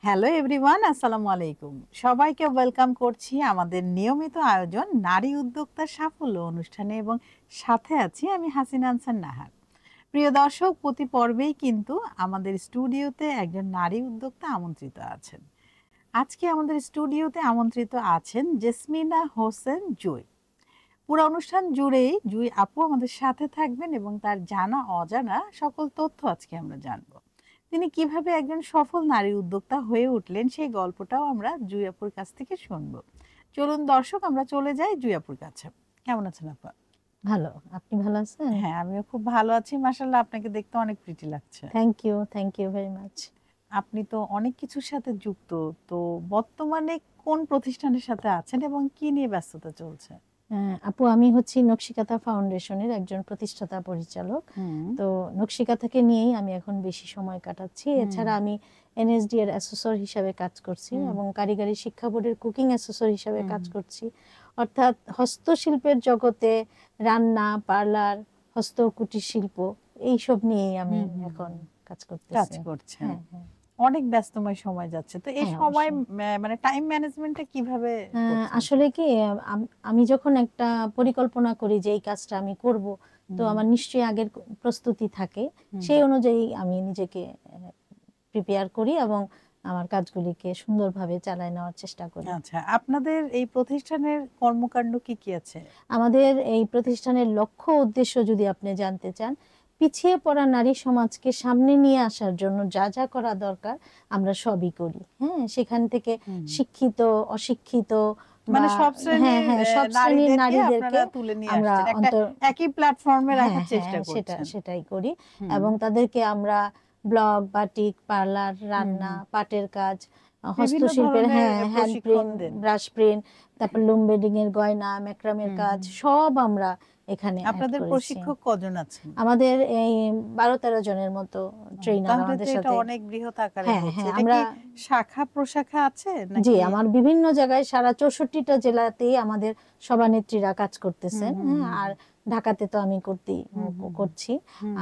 Hello everyone, আসসালামু আলাইকুম। সবাইকে ওয়েলকাম করছি আমাদের নিয়মিত আয়োজন নারী উদ্যোক্তার সাফল্য অনুষ্ঠানে এবং সাথে আছি আমি হাসিনা আনসার নাহার। প্রিয় দর্শক, প্রতি পর্বেই কিন্তু আমাদের স্টুডিওতে একজন নারী উদ্যোক্তা আমন্ত্রিত আছেন। আজকে আমাদের স্টুডিওতে আমন্ত্রিত আছেন জেসমিনা হোসেন জুই। পুরো অনুষ্ঠান জুড়েই জুই আপু আমাদের সাথে থাকবেন এবং তার জানা অজানা সকল তথ্য আজকে আমরা জানবো। তিনি কিভাবে একজন সফল নারী উদ্যোক্তা হয়ে উঠলেন সেই গল্পটাও আমরা জুই আপুর কাছ থেকে শুনবো। চলুন দর্শক, আমরা চলে যাই জুই আপুর কাছে। কেমন আছেন আপা? ভালো। আপনি ভালো আছেন? হ্যাঁ, আমিও খুব ভালো আছি। মাশাআল্লাহ, আপনাকে দেখতে অনেক প্রিটি লাগছে। Thank you very much. আপনি তো অনেক কিছুর সাথে যুক্ত। তো বর্তমানে কোন প্রতিষ্ঠানের সাথে আছেন এবং কি নিয়ে ব্যস্ততা চলছে? আপু, আমি হচ্ছি নকশিকাঁথা ফাউন্ডেশনের একজন প্রতিষ্ঠাতা পরিচালক। তো নকশিকাঁথাকে নিয়েই আমি এখন বেশি সময় কাটাচ্ছি। এছাড়া আমি এনএসডি এর অ্যাসেসর হিসাবে কাজ করছি এবং কারিগরি শিক্ষা বোর্ডের কুকিং অ্যাসেসর হিসাবে কাজ করছি। অর্থাৎ হস্তশিল্পের জগতে রান্না, পার্লার, হস্তকুটির শিল্প এইসব নিয়েই আমি এখন কাজ করছি। অনেক ব্যস্তময় সময় যাচ্ছে। তো এই সময় মানে টাইম ম্যানেজমেন্টটা কিভাবে করছেন? আসলে কি, আমি যখন একটা পরিকল্পনা করি যে এই কাজটা আমি করব, তো আমার নিশ্চয়ই আগের প্রস্তুতি থাকে। সেই অনুযায়ী আমি নিজেকে প্রিপেয়ার করি এবং আমার কাজগুলিকে সুন্দরভাবে চালায় নেওয়ার চেষ্টা করি। আচ্ছা, আপনাদের এই প্রতিষ্ঠানের কর্মকাণ্ড কি কি আছে? আমাদের এই প্রতিষ্ঠানের লক্ষ্য উদ্দেশ্য যদি আপনি জানতে চান, পিছিয়ে পড়া নারী সমাজকে সামনে নিয়ে আসার জন্য যা যা করা দরকার আমরা সবই করি। হ্যাঁ, সেখান থেকে শিক্ষিত, অশিক্ষিত, মানে সব শ্রেণীর নারীদেরকে তুলে নিয়ে আমরা একই প্ল্যাটফর্মে রাখার চেষ্টা করছেন। সেটাই করি এবং তাদেরকে আমরা ব্লগ, বাটিক, পার্লার, রান্না, পাটের কাজ, হস্তশিল্পের হ্যান্ড প্রিন্ট, ব্রাশ প্রিন্ট, তারপর লুম বেডিং এর গয়না, ম্যাক্রামের কাজ সব আমরা এখানে। আপনাদের প্রশিক্ষক কজন আছেন? আমাদের এই 12-13 জনের মতো ট্রেনার আমাদের সাথে। এটা অনেক বৃহৎ আকারে হচ্ছে। আমরা শাখা প্রশাখা আছে নাকি? জি, আমার বিভিন্ন জায়গায় সারা 64টা জেলাতেই আমাদের সভানেত্রীরা কাজ করতেছেন। আর ঢাকাতে তো আমি করছি।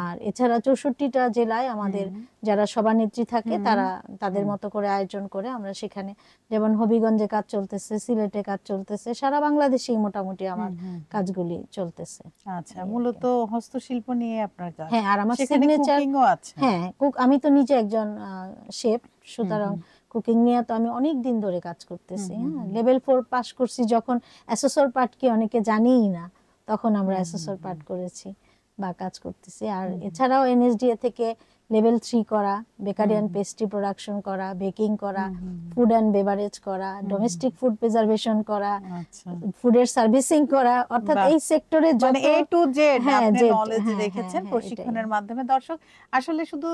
আর এছাড়া 64টা জেলায় আমাদের যারা সভানেত্রী থাকে তারা তাদের মতো করে আয়োজন করে আমরা সেখানে, যেমন হবিগঞ্জে কাজ চলতেছে, সিলেটে কাজ চলতেছে, সারা বাংলাদেশেই মোটামুটি আমার কাজগুলি চলতেছে। আচ্ছা, মূলত হস্তশিল্প নিয়ে আপনার কাজ। হ্যাঁ, আর আমার সিগনেচার আছে। হ্যাঁ, আমি তো নিজে একজন শেফ, সুতরাং কুকিং নিয়ে তো আমি অনেক দিন ধরে কাজ করতেছি। লেভেল 4 পাস করছি যখন, অ্যাসেসর পার্ট কি অনেকে জানেই না, তখন আমরা অ্যাসেসর পার্ট করেছি বা কাজ করতেছি। আর এছাড়াও এনএসডিএ থেকে লেভেল 3 করা, বেকারি অ্যান্ড পেস্ট্রি প্রোডাকশন করা, বেকিং করা, ফুড অ্যান্ড বেভারেজ করা, ডোমেস্টিক ফুড প্রিজার্ভেশন করা, ফুডের সার্ভিসিং করা, অর্থাৎ এই সেক্টরে যত এ টু জেড আপনি নলেজ রেখেছেন প্রশিক্ষণের মাধ্যমে। দর্শক, আসলে শুধু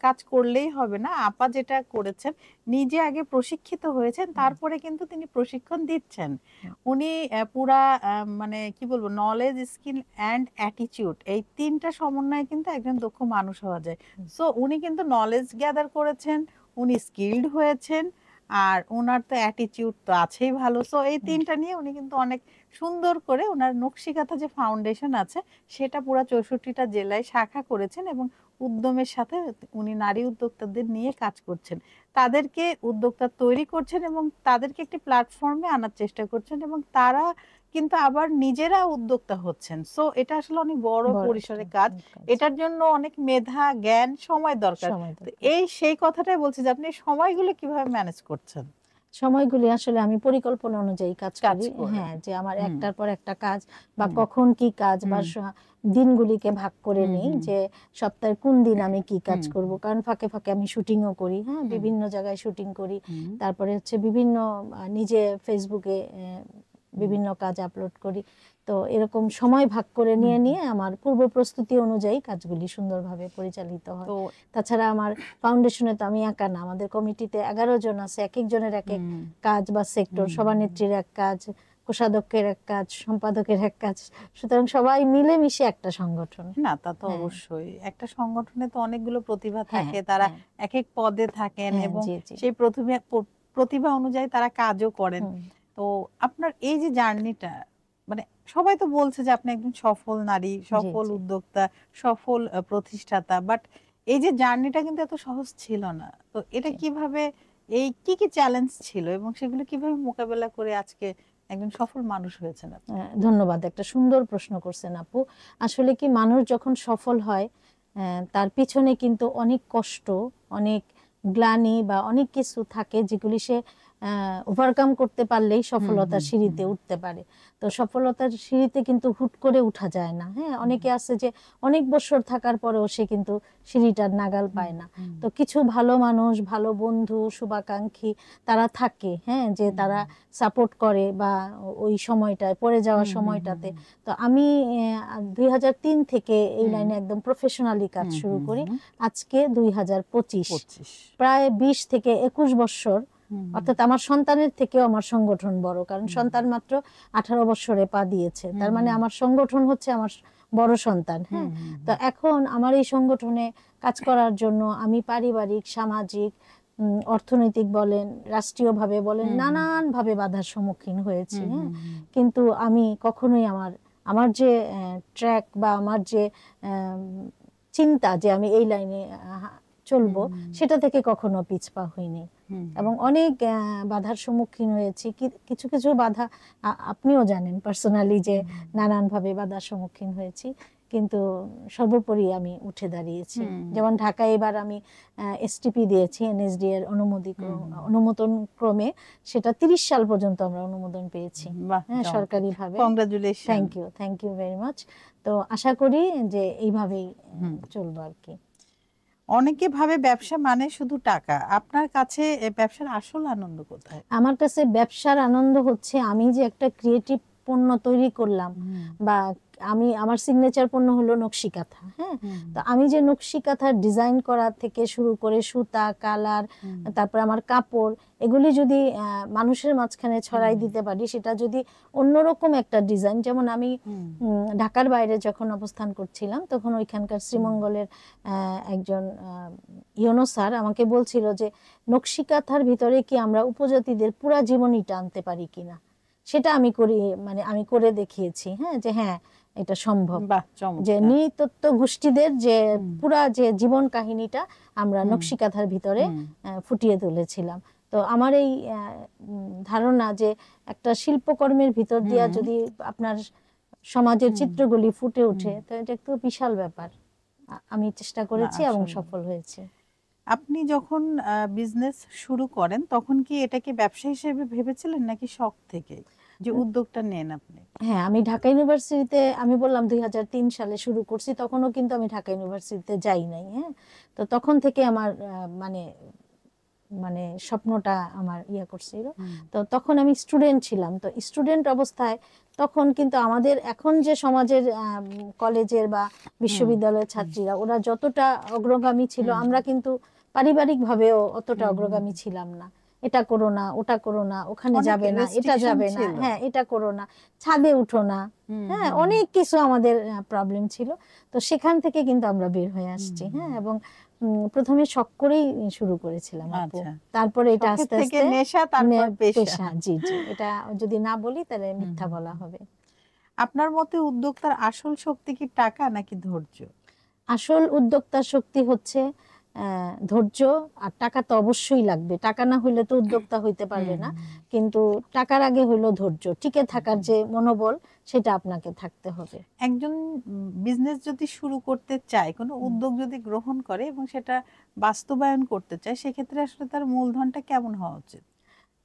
কাজ করলেই হবে না, আপা যেটা করেছেন, নিজে আগে প্রশিক্ষিত হয়েছেন, তারপরে কিন্তু তিনি প্রশিক্ষণ দিচ্ছেন। উনি পুরা মানে কি বলবো, নলেজ, স্কিল অ্যান্ড অ্যাটিটিউড, এই তিনটা সমন্বয়ে কিন্তু একজন দক্ষ মানুষ হওয়া যায়। সো উনি কিন্তু নলেজ গ্যাদার করেছেন, উনি স্কিলড হয়েছেন, আর ওনার তো অ্যাটিটিউড তো আছেই ভালো। সো এই তিনটা নিয়ে উনি কিন্তু অনেক সুন্দর করে ওনার নকশিকাঁথা যে ফাউন্ডেশন আছে সেটা পুরো 64টা জেলায় শাখা করেছেন এবং উদ্যমের সাথে উনি নারী উদ্যোক্তাদের নিয়ে কাজ করছেন। তাদেরকে উদ্যোক্তা তৈরি করছেন এবং তাদেরকে একটি প্ল্যাটফর্মে আনার চেষ্টা করছেন এবং তারা কিন্তু আবার নিজেরা উদ্যোক্তা হচ্ছেন। সো এটা আসলে অনেক বড় পরিসরে কাজ। এটার জন্য অনেক মেধা, জ্ঞান, সময় দরকার। সেই কথাটাই বলছি যে আপনি সময়গুলো কিভাবে ম্যানেজ করছেন? সময়গুলি আসলে আমি পরিকল্পনা অনুযায়ী কাজ করি। হ্যাঁ, যে আমার একটার পর একটা কাজ বা কখন কি কাজ বা দিনগুলিকে ভাগ করে নেই যে সপ্তাহের কোন দিন আমি কি কাজ করব, কারণ ফাঁকে ফাঁকে আমি শুটিংও করি। হ্যাঁ, বিভিন্ন জায়গায় শুটিং করি। তারপরে হচ্ছে বিভিন্ন নিজে ফেসবুকে বিভিন্ন কাজ আপলোড করি। তো এরকম সময় ভাগ করে নিয়ে আমার পূর্ব প্রস্তুতি অনুযায়ী কাজগুলি সুন্দরভাবে পরিচালিত হয়। তাছাড়া আমার ফাউন্ডেশনে তো আমি একা না, আমাদের কমিটিতে 11 জন আছে, এক একজনের এক এক কাজ বা সেক্টর, সভানেত্রীর এক কাজ, কোষাধ্যক্ষের এক কাজ, সম্পাদকের এক কাজ, সুতরাং সবাই মিলেমিশে একটা সংগঠন। না, তা তো অবশ্যই। একটা সংগঠনে তো অনেকগুলো প্রতিভা থাকে, তারা এক এক পদে থাকেন এবং সেই প্রতিভা অনুযায়ী তারা কাজও করেন। তো আপনার এই যে জার্নিটা, মানে সবাই তো বলছে যে আপনি একজন সফল নারী, সফল উদ্যোক্তা, সফল প্রতিষ্ঠাতা, বাট এই যে জার্নিটা কিন্তু এত সহজ ছিল না। তো এটা কিভাবে এই কি কি চ্যালেঞ্জ ছিল এবং সেগুলো কিভাবে মোকাবেলা করে আজকে একজন সফল মানুষ হয়েছেন আপনি? ধন্যবাদ, একটা সুন্দর প্রশ্ন করছেন আপু। আসলে কি, মানুষ যখন সফল হয় তার পিছনে কিন্তু অনেক কষ্ট, অনেক গ্লানি বা অনেক কিছু থাকে যেগুলি সে ওভারকাম করতে পারলেই সফলতার সিঁড়িতে উঠতে পারে। তো সফলতার সিঁড়িতে কিন্তু হুট করে উঠা যায় না। হ্যাঁ, অনেকে আছে যে অনেক বছর থাকার পরেও সে কিন্তু সিঁড়িটার নাগাল পায় না। তো কিছু ভালো মানুষ, ভালো বন্ধু, শুভাকাঙ্ক্ষী তারা থাকে, হ্যাঁ, যে তারা সাপোর্ট করে বা ওই সময়টায়, পড়ে যাওয়ার সময়টাতে। তো আমি 2003 থেকে এই লাইনে একদম প্রফেশনালি কাজ শুরু করি। আজকে 2025, প্রায় 20 থেকে 21 বছর। অর্থাৎ আমার সন্তানের থেকেও আমার সংগঠন বড়, কারণ সন্তান মাত্র 18 বছরে পা দিয়েছে। তার মানে আমার সংগঠন হচ্ছে আমার বড় সন্তান। হ্যাঁ, তো এখন আমার এই সংগঠনে কাজ করার জন্য আমি পারিবারিক, সামাজিক, অর্থনৈতিক বলেন, রাষ্ট্রীয়ভাবে বলেন, নানান ভাবে বাধার সম্মুখীন হয়েছি। হ্যাঁ, কিন্তু আমি কখনোই আমার যে ট্র্যাক বা আমার যে চিন্তা যে আমি এই লাইনে চলবো, সেটা থেকে কখনো পিছপা হইনি এবং অনেক বাধার সম্মুখীন হয়েছি। কিছু কিছু বাধা আপনিও জানেন পার্সোনালি, যে নানান ভাবে বাধার সম্মুখীন হয়েছি, কিন্তু সর্বোপরি আমি উঠে দাঁড়িয়েছি। যেমন ঢাকায় এবার আমি এসটিপি দিয়েছি, এনএসডি এর অনুমোদন ক্রমে, সেটা 30 সাল পর্যন্ত আমরা অনুমোদন পেয়েছি সরকারিভাবে। Congratulation. Thank you very much. তো আশা করি যে এইভাবেই চলবো আর কি। অনেকে ভাবে ব্যবসা মানে শুধু টাকা, আপনার কাছে ব্যবসার আসল আনন্দ কোথায়? আমার কাছে ব্যবসার আনন্দ হচ্ছে আমি যে একটা ক্রিয়েটিভ পণ্য তৈরি করলাম, বা আমার সিগনেচার পণ্য হলো নকশি কাঁথা। হ্যাঁ, তো আমি যে নকশি কাঁথার ডিজাইন করা থেকে শুরু করে সুতা, কালার, তারপর আমার কাপড়, এগুলি যদি মানুষের মাঝখানে ছড়াই দিতে পারি, সেটা যদি অন্যরকম একটা ডিজাইন, যেমন আমি ঢাকার বাইরে যখন অবস্থান করছিলাম, তখন ওইখানকার শ্রীমঙ্গলের একজন ইউনো স্যার আমাকে বলছিল যে নকশি কাঁথার ভিতরে কি আমরা উপজাতিদের পুরা জীবনীটা আনতে পারি কিনা। সেটা আমি করে দেখিয়েছি। হ্যাঁ, যে হ্যাঁ, এটা সম্ভব, যে নৃতত্ত্ব গোষ্ঠীদের যে পুরা যে জীবন কাহিনীটা আমরা নকশি কাঁথার ভিতরে ফুটিয়ে তুলেছিলাম। তো আমার এই ধারণা যে একটা শিল্পকর্মের ভিতর দিয়া যদি আপনার সমাজের চিত্রগুলি ফুটে ওঠে, তো এটা একটু বিশাল ব্যাপার। আমি চেষ্টা করেছি এবং সফল হয়েছে। আপনি যখন বিজনেস শুরু করেন, তখন কি এটাকে ব্যবসা হিসেবে ভেবেছিলেন নাকি শখ থেকে যে উদ্যোগটা নেন আপনি? হ্যাঁ, আমি ঢাকা ইউনিভার্সিটিতে, আমি বললাম 2003 সালে শুরু করছি, তখনও কিন্তু আমি ঢাকা ইউনিভার্সিটিতে যাই নাই। হ্যাঁ, তো তখন থেকে আমার মানে স্বপ্নটা আমার করছিল। তো তখন আমি স্টুডেন্ট ছিলাম। তো স্টুডেন্ট অবস্থায় তখন কিন্তু আমাদের এখন যে সমাজের কলেজের বা বিশ্ববিদ্যালয়ের ছাত্রীরা, ওরা যতটা অগ্রগামী ছিল, আমরা কিন্তু পারিবারিক ভাবেও অতটা অগ্রগামী ছিলাম না। এটা করো না, ওটা করো না, ওখানে যাবে না, এটা যাবে না, হ্যাঁ এটা করো না, ছাদে উঠো না, হ্যাঁ, অনেক কিছু আমাদের প্রবলেম ছিল। তো সেখান থেকে কিন্তু আমরা বের হয়ে আসছি। হ্যাঁ, এবং প্রথমে শখ করেই শুরু করেছিলাম আপু, তারপরে এটা আস্তে আস্তে নেশা, তারপর পেশা। জি জি, এটা যদি না বলি তাহলে মিথ্যা বলা হবে। আপনার মতে উদ্যোক্তার আসল শক্তি কি টাকা নাকি ধৈর্য? আসল উদ্যোক্তার শক্তি হচ্ছে ধৈর্য, আর টাকা তো অবশ্যই লাগবে। টাকা না হইলে তো উদ্যোক্তা হইতে পারবে না, কিন্তু টাকার আগে হইলো ধৈর্য, টিকে থাকার যে মনোবল, সেটা আপনাকে থাকতে হবে। একজন বিজনেস যদি শুরু করতে চায়, কোনো উদ্যোগ যদি গ্রহণ করে এবং সেটা বাস্তবায়ন করতে চায়, সেক্ষেত্রে আসলে তার মূলধনটা কেমন হওয়া উচিত?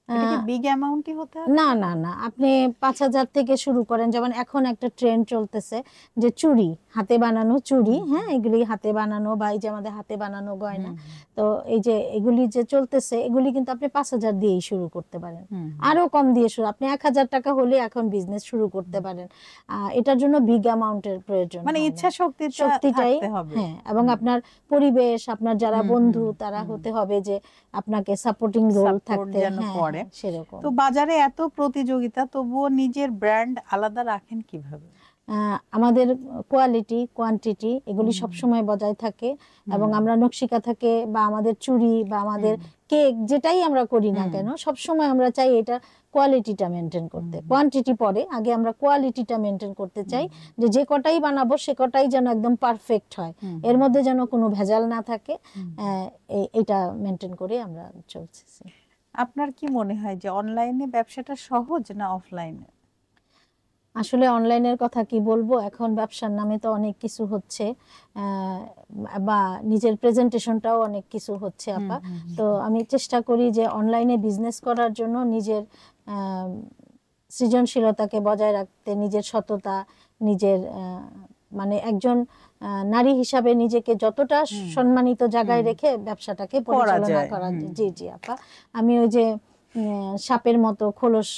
এটা কি বিগ অ্যামাউন্টই হতে হবে? না না না, আপনি 5,000 থেকে শুরু করেন। যেমন এখন একটা ট্রেন্ড চলতেছে যে চুড়ি, হাতে বানানো চুড়ি, হ্যাঁ, এগুলি হাতে বানানো, বা এই যে আমাদের হাতে বানানো গয়না, তো এই যে এগুলি যে চলতেছে, এগুলি কিন্তু আপনি 5,000 দিয়েই শুরু করতে পারেন, আরো কম দিয়ে শুরু, আপনি 1,000 টাকা হলে এখন বিজনেস শুরু করতে পারেন। এটার জন্য বিগ অ্যামাউন্টের প্রয়োজন, মানে ইচ্ছা শক্তিটাই, হ্যাঁ, এবং আপনার পরিবেশ, আপনার যারা বন্ধু, তারা হতে হবে যে আপনাকে সাপোর্টিং রোল থাকতে, হ্যাঁ, সেরকম। তো বাজারে এত প্রতিযোগিতা, তবুও নিজের ব্র্যান্ড আলাদা রাখেন কিভাবে? আমাদের কোয়ালিটি কোয়ান্টিটি এগুলি সবসময় বজায় থাকে, এবং আমরা নকশিকাঁথাকে বা আমাদের চুড়ি বা আমাদের কেক যেটাই আমরা করি না কেন সবসময় আমরা চাই এটা কোয়ালিটিটা মেনটেন করতে। কোয়ান্টিটি পরে, আগে আমরা কোয়ালিটিটা মেনটেন করতে চাই, যে যে কটাই বানাবো সে কটাই যেন একদম পারফেক্ট হয়, এর মধ্যে যেন কোনো ভেজাল না থাকে। এটা মেনটেন করে আমরা চলছি। আপনার কি মনে হয় যে অনলাইনে ব্যবসাটা সহজ না অফলাইনে? আসলে অনলাইনের কথা কি বলবো, এখন ব্যবসার নামে তো অনেক কিছু হচ্ছে, বা নিজের প্রেজেন্টেশনটাও অনেক কিছু হচ্ছে আপা। তো আমি চেষ্টা করি যে অনলাইনে বিজনেস করার জন্য নিজের সৃজনশীলতাকে বজায় রাখতে, নিজের সততা, নিজের মানে একজন নারী হিসাবে নিজেকে যতটা সম্মানিত জায়গায় রেখে ব্যবসাটাকে পরিচালনা করা। জি জি আপা, আমি ওই যে সাপের মতো খোলস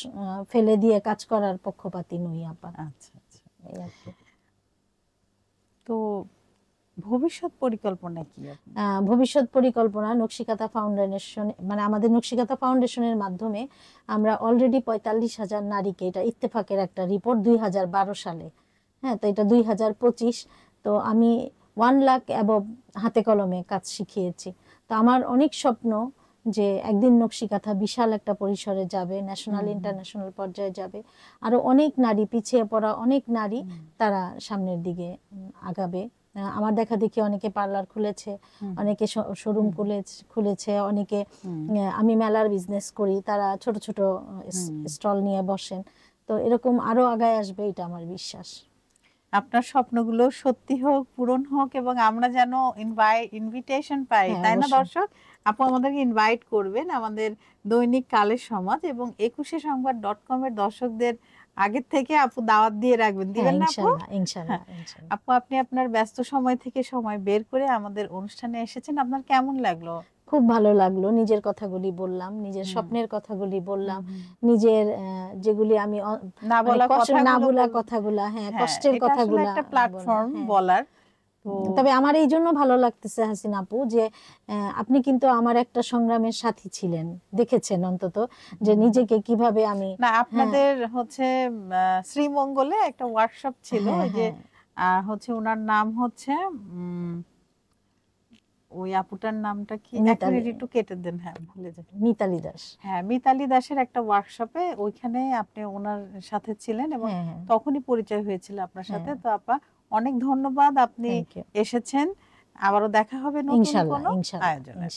ফেলে দিয়ে কাজ করার পক্ষপাতী নই আপা। আচ্ছা আচ্ছা। তো ভবিষ্যৎ পরিকল্পনা কি? ভবিষ্যৎ পরিকল্পনা নকশিকাঁথা ফাউন্ডেশন, মানে আমাদের নকশিকাঁথা ফাউন্ডেশনের মাধ্যমে আমরা অলরেডি 45,000 নারীকে, এটা ইত্তেফাকের একটা রিপোর্ট 2012 সালে, হ্যাঁ, তো এটা 2025, তো আমি 1 লাখ এবং হাতে কলমে কাজ শিখিয়েছি। তো আমার অনেক স্বপ্ন যে একদিন নকশিকাঁথা বিশাল একটা পরিসরে যাবে, ন্যাশনাল ইন্টারন্যাশনাল পর্যায়ে যাবে, আরো অনেক নারী, পিছিয়ে পড়া অনেক নারী তারা সামনের দিকে আগাবে। আমার দেখা দেখি অনেকে পার্লার খুলেছে, অনেকে শোরুম খুলেছে, অনেকে, আমি মেলার বিজনেস করি, তারা ছোট ছোট স্টল নিয়ে বসেন। তো এরকম আরো আগায় আসবে, এটা আমার বিশ্বাস। আপনার স্বপ্নগুলো সত্যি হোক, পূরণ হোক, এবং আমরা যেন ইনভিটেশন পাই, তাই না দর্শক? আপু আমাদেরকে ইনভাইট করবেন আমাদের দৈনিক কালের সমাজ এবং 21সংবাদ.com এর দর্শকদের আগের থেকে আপু দাওয়াত দিয়ে রাখবেন, দিবেন না আপু? ইনশাআল্লাহ। আপু আপনি আপনার ব্যস্ত সময় থেকে সময় বের করে আমাদের অনুষ্ঠানে এসেছেন, আপনার কেমন লাগলো? খুব ভালো লাগলো, নিজের কথাগুলি বললাম, নিজের স্বপ্নের কথাগুলি বললাম, নিজের যেগুলি আমি না বলা কথাগুলা, হ্যাঁ, কষ্টের কথাগুলা, একটা প্ল্যাটফর্ম বলার। তবে আমার এই জন্য ভালো লাগতেছে হাসিনা আপু যে আপনি কিন্তু আমার একটা সংগ্রামের সাথী ছিলেন, দেখেছেন অন্তত যে নিজেকে কিভাবে আমি। না, আপনাদের হচ্ছে শ্রীমঙ্গলে একটা ওয়ার্কশপ ছিল, ওই যে হচ্ছে ওনার নাম হচ্ছে ওই আপুটার নামটা কি, একটু কেটে দেন, হ্যাঁ ভুলে যাই, মিতালি দাস। হ্যাঁ, মিতালি দাসের একটা ওয়ার্কশপে ওইখানে আপনি ওনার সাথে ছিলেন এবং তখনই পরিচয় হয়েছিল আপনার সাথে। তো আপা অনেক ধন্যবাদ, আপনি এসেছেন। আবারও দেখা হবে নতুন কোনো আয়োজনে।